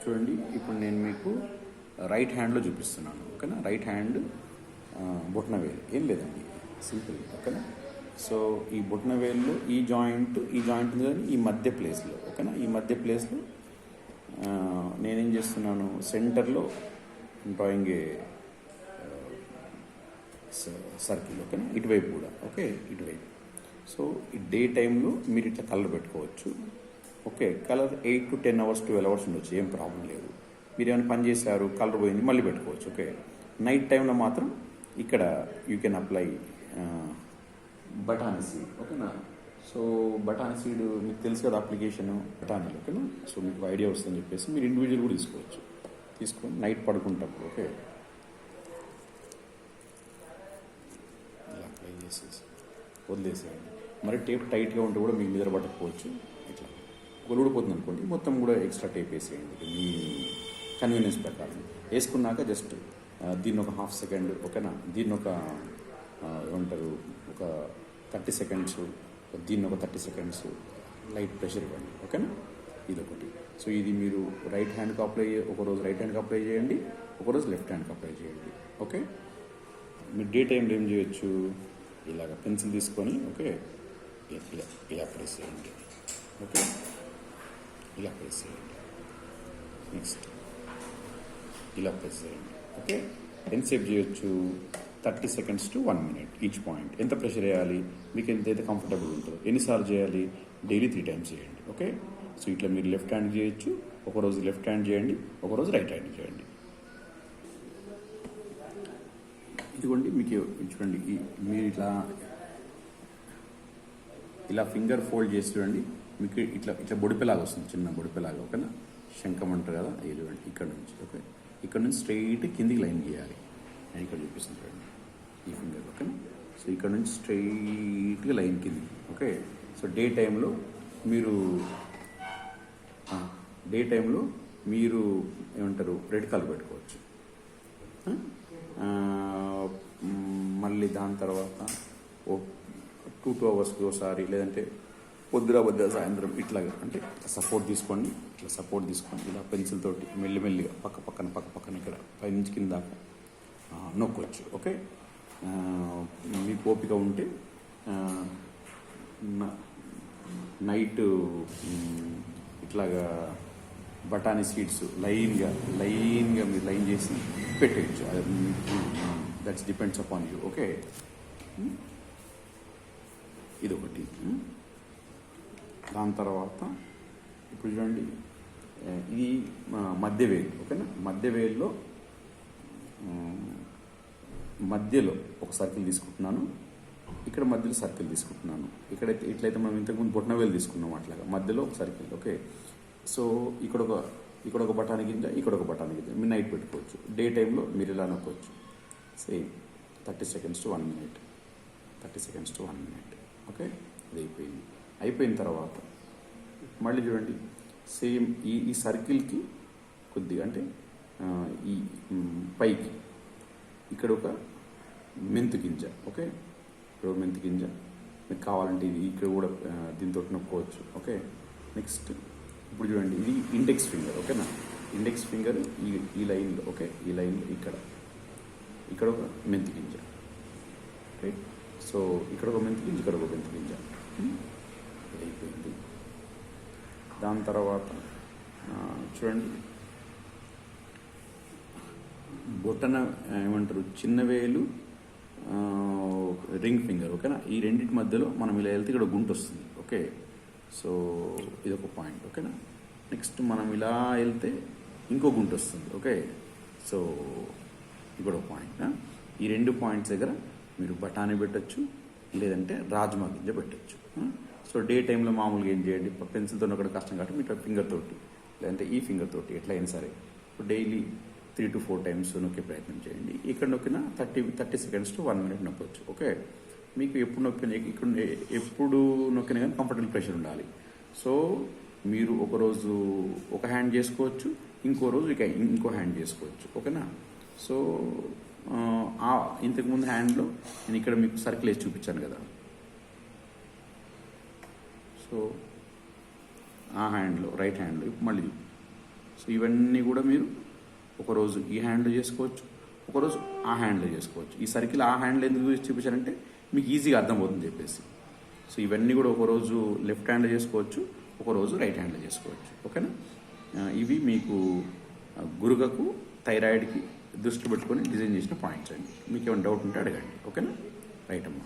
చూడండి, ఇప్పుడు నేను మీకు రైట్ హ్యాండ్లో చూపిస్తున్నాను. ఓకేనా? రైట్ హ్యాండ్ బొటన వేలు ఏం లేదండి, సింపుల్. ఓకేనా? సో ఈ బొటన వేలులో ఈ జాయింట్ ఉంది కానీ ఈ మధ్య ప్లేస్లో, ఓకేనా, ఈ మధ్య ప్లేస్లో నేనేం చేస్తున్నాను, సెంటర్లో డ్రాయింగ్ సర్కిల్. ఓకేనా? ఇటువైపు కూడా, ఓకే, ఇటువైపు. సో ఈ డే టైంలో మీరు ఇట్లా కలర్ పెట్టుకోవచ్చు. Okay, colour 8 to 10 hours 12 hours ఉండొచ్చు, ఏం ప్రాబ్లం లేదు. మీరు ఏమైనా పని చేశారు, కలర్ పోయింది, మళ్ళీ పెట్టుకోవచ్చు. ఓకే, నైట్ టైంలో మాత్రం ఇక్కడ యూ కెన్ అప్లై బఠానీ సీడ్. ఓకేనా? సో బఠానీ సీడ్ మీకు తెలుసు కదా అప్లికేషన్, బఠానీలు. ఓకేనా? సో మీకు ఐడియా వస్తుందని చెప్పేసి మీరు ఇండివిజువల్ కూడా తీసుకోవచ్చు. తీసుకొని నైట్ పడుకుంటప్పుడు, ఓకే, ఇలా అప్లై చేసేసి వదిలేసేయండి. మరి టేప్ టైట్గా ఉంటే కూడా మీకు నిద్ర పట్టకపోవచ్చు. ఇట్లా ఊడిపోతుంది అనుకోండి, మొత్తం కూడా ఎక్స్ట్రా టేప్ వేసేయండి మీ కన్వీనియన్స్ ప్రకారం. వేసుకున్నాక జస్ట్ దీన్ని ఒక ½ సెకండ్, ఓకేనా, దీన్ని ఒక ఏమంటారు ఒక 30 seconds, దీన్ని ఒక 30 seconds లైట్ ప్రెషర్ ఇవ్వండి. ఓకేనా? ఇదొకటి. సో ఇది మీరు రైట్ హ్యాండ్కి అప్లై, ఒకరోజు రైట్ హ్యాండ్కి అప్లై చేయండి, ఒకరోజు లెఫ్ట్ హ్యాండ్కి అప్లై చేయండి. ఓకే, మీరు డే టైంలో ఏం చేయొచ్చు, ఇలాగ పెన్సిల్ తీసుకొని, ఓకే, ఇలా ప్రెస్ చేయండి. ఓకే, ఇలా ప్రెస్ చేయండి. నెక్స్ట్ ఇలా ప్రెస్ చేయండి. ఓకే, ఎంతసేపు చేయొచ్చు, 30 seconds to 1 minute each point. ఎంత ప్రెషర్ వేయాలి, మీకు ఎంతైతే కంఫర్టబుల్ ఉంటుందో. ఎన్నిసార్లు చేయాలి, డైలీ 3 times చేయండి. ఓకే, సో ఇట్లా మీరు లెఫ్ట్ హ్యాండ్ చేయొచ్చు, ఒకరోజు లెఫ్ట్ హ్యాండ్ చేయండి, ఒకరోజు రైట్ హ్యాండ్ చేయండి. ఇదిగోండి మీకు చూడండి, మీరు ఇలా ఫింగర్ ఫోల్డ్ చేసి చూడండి, మీకు ఇట్లా బొడిపెలాగా వస్తుంది, చిన్న బొడిపెలాగా. ఓకేనా? శంఖం అంటారు కదా, ఇది చూడండి ఇక్కడ నుంచి. ఓకే, ఇక్కడ నుంచి స్ట్రైట్ కిందికి లైన్ గీయాలి. నేను ఇక్కడ చూపిస్తాను చూడండి, ఈ ఫింగర్. ఓకేనా? సో ఇక్కడ నుంచి స్ట్రైట్గా లైన్ కింది. ఓకే, సో డే టైంలో మీరు ఏమంటారు రెడ్ కలర్ పెట్టుకోవచ్చు. మళ్ళీ దాని తర్వాత 2 hours ఒకసారి, లేదంటే పొద్దున సాయంత్రం ఇట్లాగా, అంటే సపోర్ట్ తీసుకోండి. ఇట్లా సపోర్ట్ తీసుకొని ఇలా పెన్సిల్ తోటి మెల్లిమెల్లిగా పక్క ఇక్కడ పైనుంచి కింద దాకా నొక్కొచ్చు. ఓకే, మీకు ఓపిక ఉంటే నైట్ ఇట్లాగా బఠానీ సీడ్స్ లైన్గా మీరు లైన్ చేసి పెట్టేయచ్చు. That's depends upon you. Okay, ఇదొకటి. దాని తర్వాత ఇప్పుడు చూడండి, ఇది మధ్యవేలు. ఓకేనా? మధ్యలో ఒక సర్కిల్ తీసుకుంటున్నాను, ఇక్కడ మధ్యలో సర్కిల్ తీసుకుంటున్నాను. ఇక్కడైతే ఇట్లయితే మనం ఇంతకుముందు బొటనవేలు తీసుకున్నాం, అట్లాగా మధ్యలో ఒక సర్కిల్. ఓకే, సో ఇక్కడ ఒక బఠానీ గింజ, ఇక్కడ ఒక బఠానీ గింజ. మీరు నైట్ పెట్టుకోవచ్చు. డే టైంలో మీరు ఇలా నొక్కోవచ్చు. Same 30 seconds to 1 minute. Okay, ఇది అయిపోయిన తర్వాత మళ్ళీ చూడండి, సేమ్ ఈ సర్కిల్కి కొద్దిగా, అంటే ఈ పైకి ఇక్కడ ఒక మెంతు గింజ. ఓకే, ఇక్కడ ఒక మెంతు గింజ. మీకు కావాలంటే ఇది ఇక్కడ కూడా దీంతో నొక్కోవచ్చు. ఓకే, నెక్స్ట్ ఇప్పుడు చూడండి, ఇది ఇండెక్స్ ఫింగర్. ఓకేనా? ఇండెక్స్ ఫింగర్ ఈ లైన్లో. ఓకే, ఈ లైన్లో ఇక్కడ ఒక మెంతి గింజ. ఓకే, సో ఇక్కడ ఒక మెంతి గింజ, ఇక్కడ ఒక మెంతి గింజ. ఇది అయిపోయింది. దాని తర్వాత చూడండి, బొటన ఏమంటారు, చిన్న వేలు, రింగ్ ఫింగర్. ఓకేనా? ఈ రెండింటి మధ్యలో మనం ఇలా వెళ్తే ఇక్కడ గుంట వస్తుంది. ఓకే, సో ఇదొక పాయింట్. ఓకేనా? నెక్స్ట్ మనం ఇలా వెళ్తే ఇంకో గుంట వస్తుంది. ఓకే, సో ఇక్కడ ఒక పాయింట్. ఈ 2 points దగ్గర మీరు బఠానీ పెట్టచ్చు, లేదంటే రాజ్మా గింజ పెట్టచ్చు. సో డే టైంలో మామూలుగా ఏం చేయండి, పెన్సిల్తో ఒకటి కష్టం కాబట్టి మీరు ఫింగర్ తోటి, లేదంటే ఈ ఫింగర్ తోటి ఎట్లయినా సరే డైలీ 3 to 4 times నొక్కే ప్రయత్నం చేయండి. ఇక్కడ నొక్కిన 30 seconds to 1 minute నొక్కొచ్చు. ఓకే, మీకు ఎప్పుడు నొక్కినా కానీ కంఫర్టబుల్ ప్రెషర్ ఉండాలి. సో మీరు ఒకరోజు ఒక హ్యాండ్ చేసుకోవచ్చు, ఇంకో రోజు ఇంకో హ్యాండ్ చేసుకోవచ్చు. ఓకేనా? సో ఇంతకుముందు హ్యాండ్లో నేను ఇక్కడ మీకు సర్కిల్ వేసి చూపించాను కదా, సో ఆ హ్యాండ్లో రైట్ హ్యాండ్లో మళ్ళీ సో ఇవన్నీ కూడా మీరు ఒకరోజు ఈ హ్యాండ్లో చేసుకోవచ్చు, ఒకరోజు ఆ హ్యాండ్లో చేసుకోవచ్చు. ఈ సర్కిల్ ఆ హ్యాండ్లో ఎందుకు చూపించారంటే మీకు ఈజీగా అర్థమవుతుంది చెప్పేసి. సో ఇవన్నీ కూడా ఒకరోజు లెఫ్ట్ హ్యాండ్లో చేసుకోవచ్చు, ఒకరోజు రైట్ హ్యాండ్లో చేసుకోవచ్చు. ఓకేనా? ఇవి మీకు గురుగకు థైరాయిడ్కి దృష్టి పెట్టుకొని డిజైన్ చేసిన పాయింట్స్ అండి. మీకు ఏమైనా డౌట్ ఉంటే అడగండి. ఓకేనా? రైట్ అమ్మా.